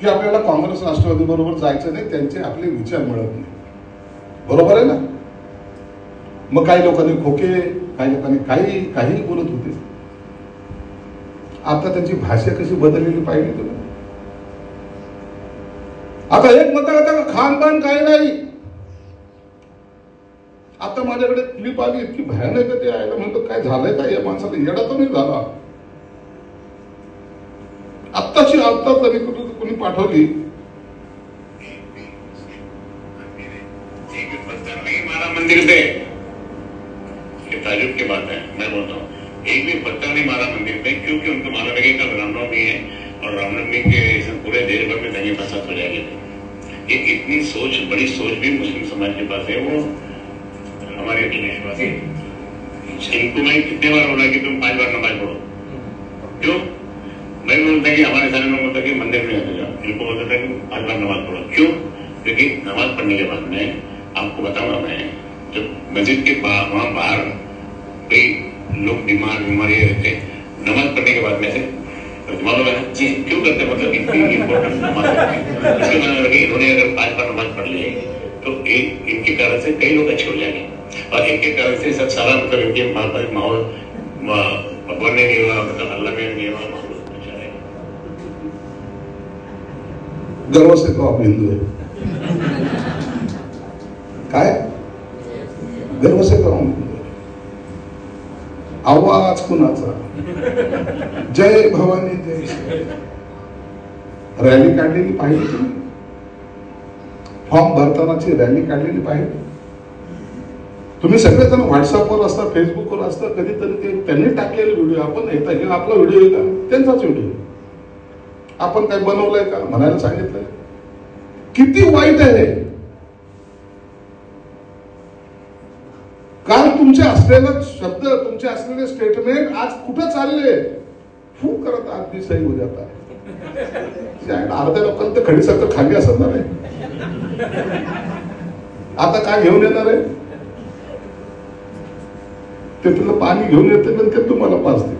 की आपल्याला काँग्रेस राष्ट्रवादी बरोबर जायचं नाही, त्यांचे आपले विचार मिळत नाही. बरोबर आहे ना? मग काही लोकांनी खोके, काही लोकांनी काही बोलत होते. आता त्यांची भाषा कशी बदललेली पाहिजे तुम्ही. आता एक मत का खानपान काही नाही. आता माझ्याकडे क्लिप आली इतकी भयानक ते आहे, म्हणतो काय झालंय का या माणसाला, येडा तर नाही झाला. आत्ताच कोणी पाठवली. मंदिर पे ताजुब की बात है, मैं बोलता हूँ एक भी पत्थर नहीं मारा मंदिर पे, क्योंकि उनको मालूम है कि कल रामनवमी है और रामनवमी के पूरे देश भर में दंगे फसाद हो जाएंगे. ये इतनी सोच, बड़ी सोच भी मुस्लिम समाज के पास है. वो हमारे देशवासी इनको मैं कितने बार बोला कि तुम 5 बार नमाज पढ़ो. क्यों? मैं बोलता कि हमारे सारे लोग बोलता कि मंदिर में आते जाओ, इनको बोलता था कि 5 बार नमाज पढ़ो. क्यों? क्योंकि नमाज पढ़ने के बाद में आपको बताऊंगा मैं, जब मस्जिद के वहां बाहर कई लोग बीमार ये रहते, नमाज पढ़ने के बाद में से मालूम है जी क्यों करते, मतलब इतनी इंपॉर्टेंट नमाज इसके मतलब इन्होंने अगर 5 बार नमाज पढ़ ली तो इनके कारण से कई लोग अच्छे हो जाएंगे, और इनके कारण से सब सारा मतलब इनके माहौल भगवान ने नहीं हुआ, मतलब अल्लाह ने नहीं हुआ, माहौल अच्छा है. गर्व से तो आप हिंदू है. काय गर्व से करू. आवाज कुणाचा, जय भवानी जय. रॅली काढलेली पाहिजे तुम्ही, फॉर्म भरतानाची रॅली काढलेली पाहिजे तुम्ही. सगळेजण व्हॉट्सअपवर असता, फेसबुकवर असता, कधीतरी ते त्यांनी टाकलेले व्हिडिओ आपण येता की आपला व्हिडिओ आहे का, त्यांचाच व्हिडिओ. आपण काय बनवलंय का म्हणायला सांगितलंय. किती वाईट आहे. काल तुमचे असलेला शब्द, तुमचे असलेले स्टेटमेंट आज कुठं चालले. फू करत अगदी सही हो जाता है. अर्ध्या लोकांना तर खडीसारखं खाली असणार आहे. आता काय घेऊन येणार आहे ते, तुला पाणी घेऊन येते ते तुम्हाला पाच दे.